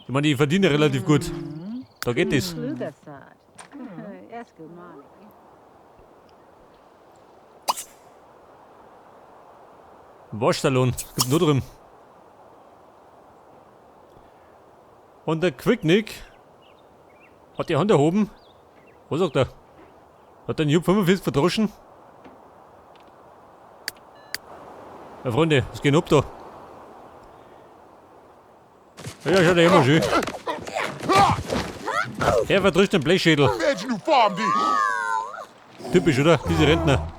Ich meine, ich verdiene relativ gut. Da geht es. Waschsalon. Gibt nur drin. Und der Quicknick hat die Hand erhoben. Was sagt er? Hat der Noob 45 verdroschen? Ja, Freunde, was geht ab da? Ja, schaut ja immer schön. Er verdrischt den Blechschädel. Typisch, oder? Diese Rentner.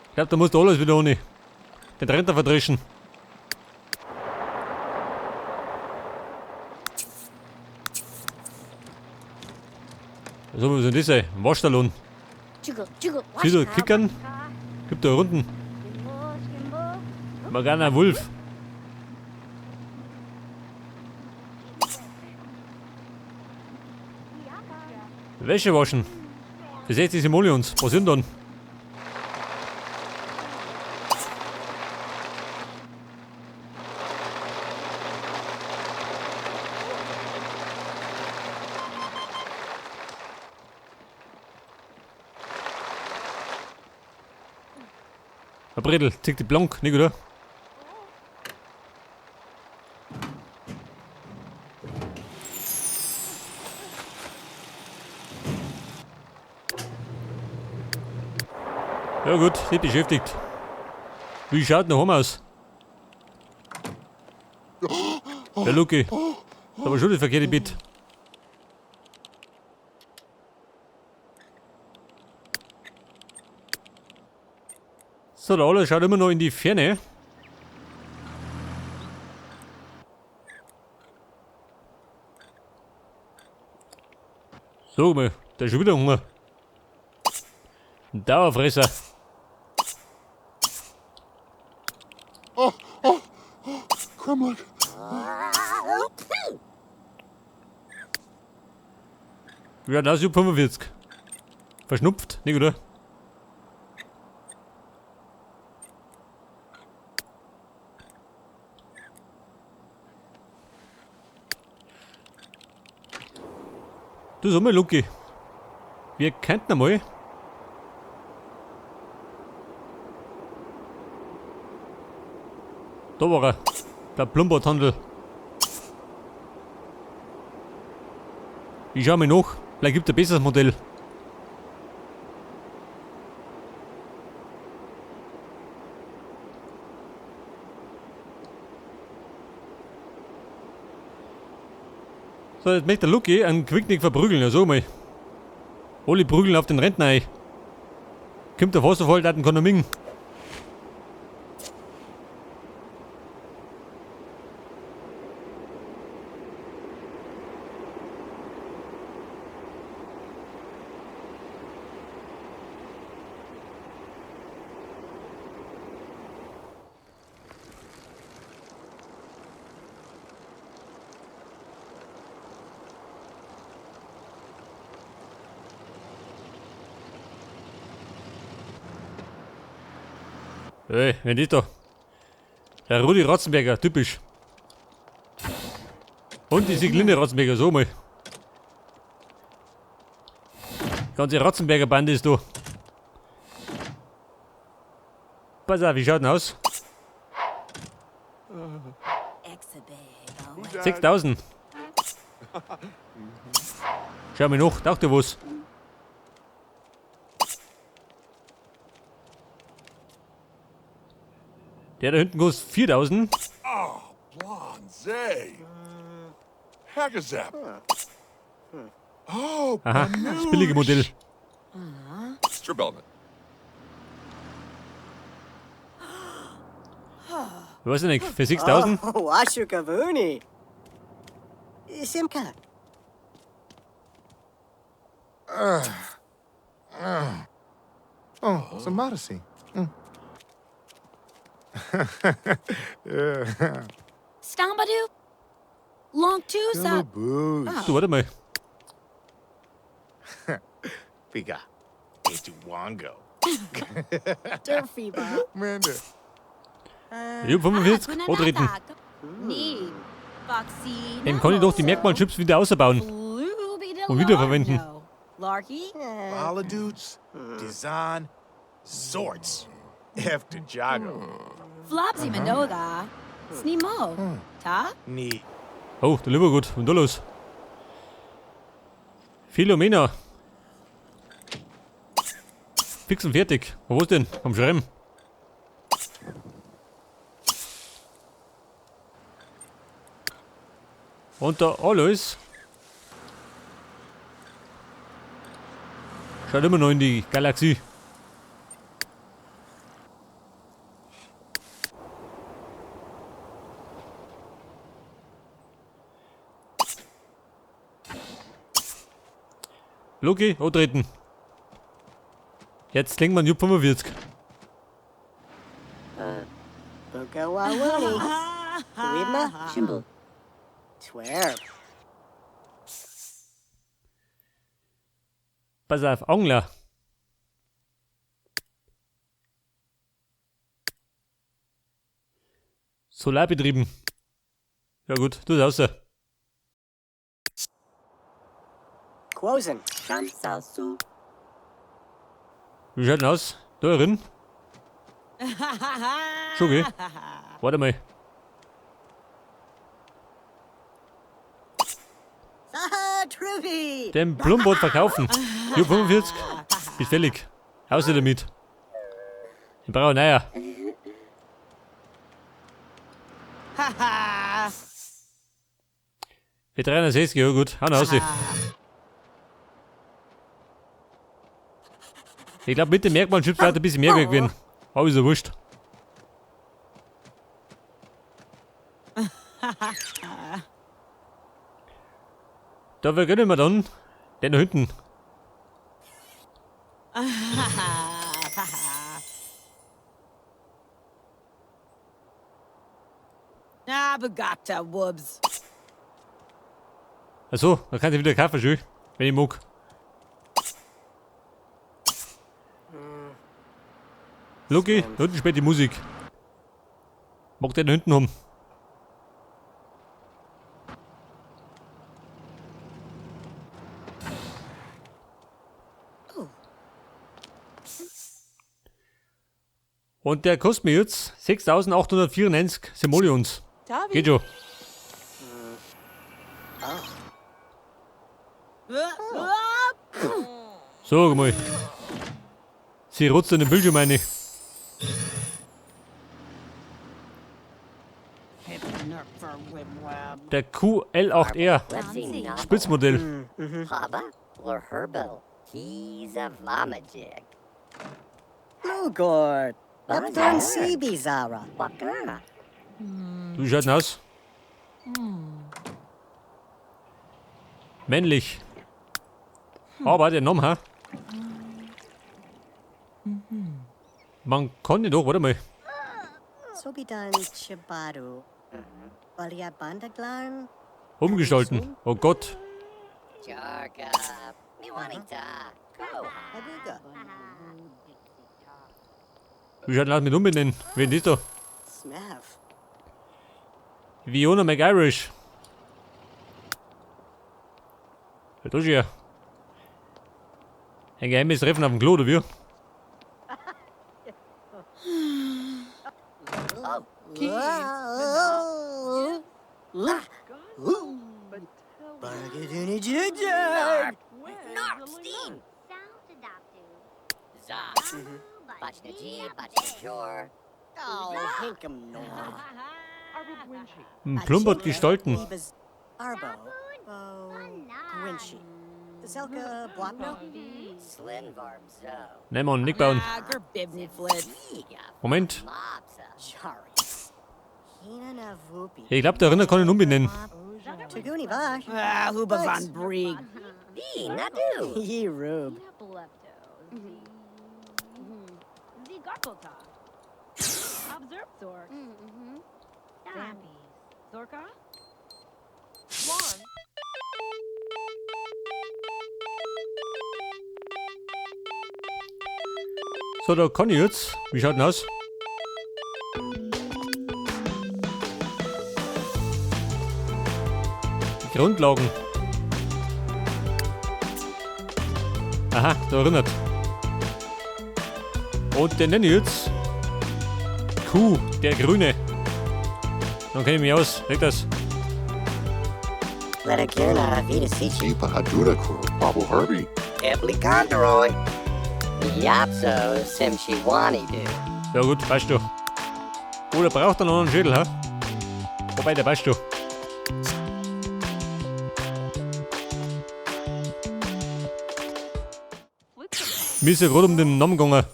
Ich glaube, da musst du alles wieder ohne. Den Rentner verdrischen. So, was soll das sein? Ein Waschsalon. Siehst du, kickern? Gibt da Runden. Morgana Wolf. Wäsche waschen. Für 60 Simoleons. Was sind dann? Herr Bredel, zieh die blank, nicht oder? Ja gut, sind beschäftigt. Wie schaut noch aus? Der Luki. Da war schon das verkehrte Bett. So, der Aller schaut immer noch in die Ferne. So mal, der ist schon wieder Hunger. Ein Dauerfresser. Kremlin. Ja, das ist 45. Verschnupft, nicht oder? Du sag mal, Luki. Wir könnten einmal. Da war er. Der Plumberthandel. Ich schau mir nach. Vielleicht gibt es ein besseres Modell. So, jetzt möchte der Luki einen Quicknick verprügeln, ja so mal. Alle prügeln auf den Rentner ein. Kommt der Wasserfall, da kann er mingen. Hey, wer ist da? Der Rudi Ratzenberger, typisch. Und die Sigline Ratzenberger, so mal. Die ganze Ratzenberger Bande ist da. Pass auf, wie schaut denn aus? 6000. Schau mir nach, dachte was. Der da hinten kostet 4000. Oh, Blonze. Hagazap. Oh, Aha, das billige Modell. Strabelman. Ich weiß nicht, für 6000? Oh, Washukavuni. Simka. Oh, some modesty. Yeah. Stambadu? Long Tusa? Boosh. Du, warte mal. Figa. Estuwango. Durfiba. Manda. Ich hab 45, antreten. Nee. Foxy. Dann kann ich doch die Merkmalchips wieder ausbauen. Und wiederverwenden. Larky. Bala dudes, design, sorts. After Jago. Flopsy Manoga. Snimo. Ta? Neat. Oh, der lieber gut. Und da los. Philomena. Fix und fertig. Wo ist denn? Am Schreiben. Und da alles. Schaut immer noch in die Galaxie. Loki, antreten. Jetzt klingt man Jupp 45. Buka Wawuni. Wima Chimble. Twerp. Pass auf, Angler. Solarbetrieben. Ja gut, du raus. Quosen. Wie schaut denn aus? Da drin? Schon okay. Warte mal. Saha Truby. Den Plumbot verkaufen. Jupp 45. Ist fällig. Außer damit. Ich brauche neuer. Für 360, ja gut. Hau raus. Ich glaube, mit dem Merkmalchips wird ein bisschen mehr Geld gewinnen. Aber ist ja wurscht. Da gönnen wir dann den da hinten. Begata Wubs. Achso, dann kann ich wieder kaufen, schön. Wenn ich mag. Loki, da hinten spielt die Musik. Mag den da hinten haben. Und der kostet mir jetzt 6.894 Simoleons. Geht schon. So, mal. Sie rutzt in den Bildschirm rein. Der QL8R. Spitzmodell. Haba or Herbal. He's a Vomajig. Lugord. Upton Sibizara. Waka. Wie schaut denn aus? Männlich. Aber der Name, ha? Man kann den doch, warte mal. Sobidan Chibaru. Valia Bandaglan. Umgestalten. Oh Gott. Jarga. Miwanita. Go. Abuga. Wie schaut denn aus mit umbenennen? Wen ist da? Smav. Fiona McIrish. Was tust du hier? Ein geheimes Treffen auf dem Klo, oder wie? Bargaduni Jujur. Narkstein. Za. Bachnaji. Bachnajor. Oh, Hinkum Nord. Ein Plumbert gestalten. Libas Arbo. Bo. Gwinchi. Zelka Blopno. Slinvarm Zo. Nein, Mann, nicht bauen. Bibney Flit. Moment. Mobsa. Chari. Hina Navupi. Ich glaube, der Rinder kann ihn umbenennen. Taguni Vash. Huba von Brieg. Be Nadu. Ye Rube. Zigarkota. Observe Zork. Zappy. Zorka? Swan. So, da kann ich jetzt. Wie schaut denn aus? Grundlagen. Aha, da erinnert. Und den nenne ich jetzt Kuh, der Grüne. Dann kenne ich mich aus. Leg das. Letagirna Vidasichi. Ipa Hadudakur, Babu Herbie. Eplicondoroy. Yapso Simshiwani do. Ja gut, passt du. Oder braucht er noch einen Schädel, ha? Wobei, der passt du. Mir ist ja gerade um den Namen gegangen.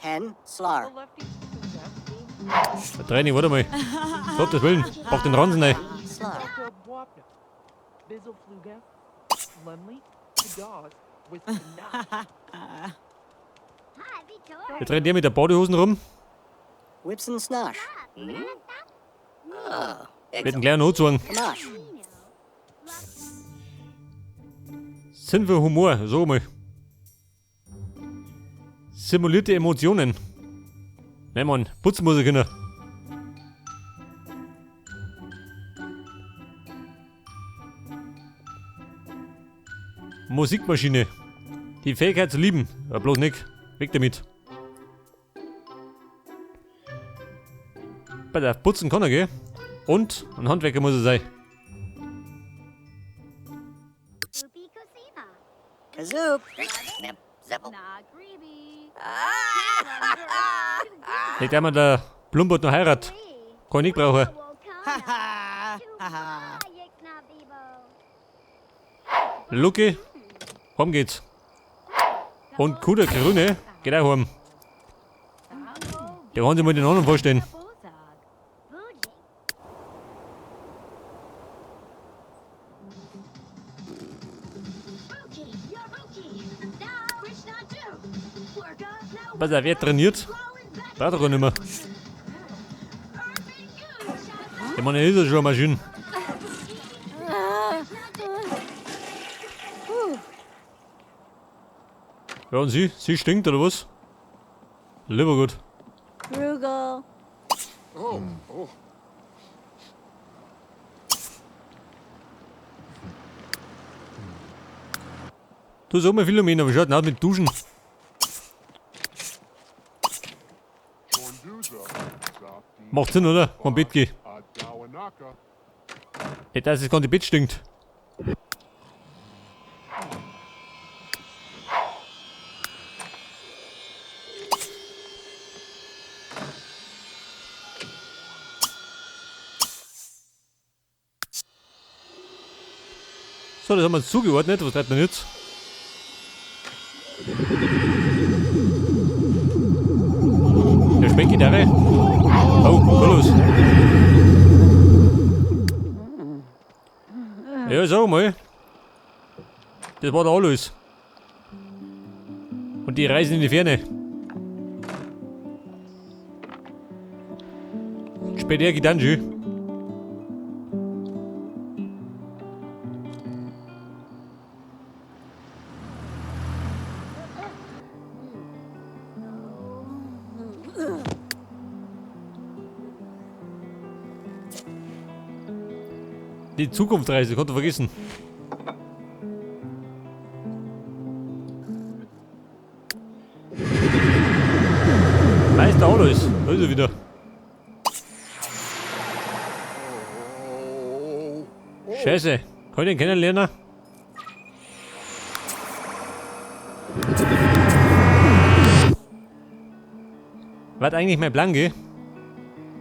Hen, Slar. Der Training, warte mal. Gottes Willen, pack den Ransen rein. Slar. Jetzt rennt der mit der Badehosen rum. Whips and Snosh. Mit einem kleinen Anzug. Gamash. Sinn für Humor, so mal. Simulierte Emotionen. Nein, Mann, putzen muss ich können. Musikmaschine. Die Fähigkeit zu lieben. Aber bloß nicht. Weg damit. Bei der Putzen kann er, gell? Und ein Handwerker muss er sein. Kazoop. Snip, zipple. Nah, greeby. Nicht einmal der Plumpert noch heirat. Kann ich nicht brauchen. Haha. Haha. Lucky, heim geht's. Und Kuh der Grüne geht auch heim. Der kann sich mal den anderen vorstellen. Was er wer trainiert, braucht er gar nicht mehr. Ich meine, er ist ja schon eine Maschine. Ja, und sie? Sie stinkt, oder was? Lieber gut. Rugel. Du sag mal, Philomena, wie schaut denn aus mit Duschen? Macht Sinn, oder? Vom Bett geh. Nicht, dass es gar nicht Bett stinkt. So, das haben wir zugeordnet. Was treibt denn jetzt? Der Speck geht da rein. Oh, was los? Ja, sag mal. Das war da alles. Und die reisen in die Ferne. Später geht dann schon. Die Zukunftsreise, konnte vergessen. Meister Alois, da ist er wieder. Scheiße, kann ich ihn kennenlernen? Was eigentlich mein Plan, gell?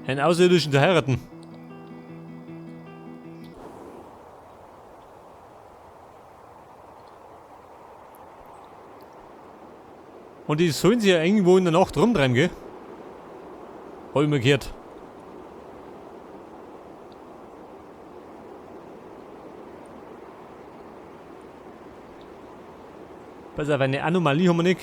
Einen Außerirdischen zu heiraten. Und die sollen sich ja irgendwo in der Nacht rumtreiben, gell? Hab ich mal gehört. Pass auf, eine Anomalie haben wir nicht.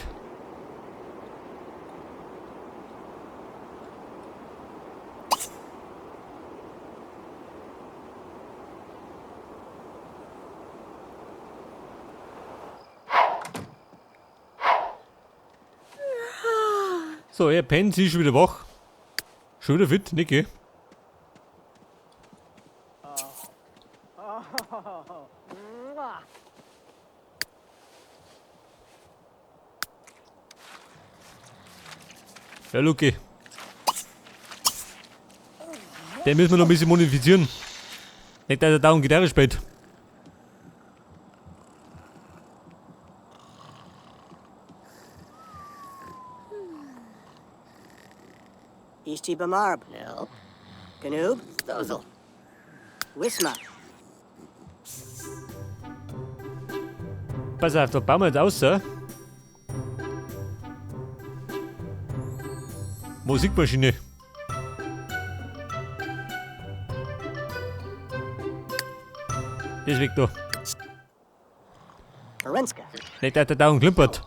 So, er pennt, sie ist schon wieder wach. Schon wieder fit, nicht, gell? Ja, Luki. Den müssen wir noch ein bisschen modifizieren. Nicht, dass er dauernd Gitarre spielt. Easty Bamarb. Nope. Ganoob. Stozel. Wisma. Pass auf, da bauen wir jetzt aus, so. Musikmaschine. Das weg da. Barenska. Nicht, dass der dauernd klimpert.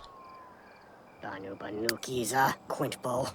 Banu Banukiza. Quintbull.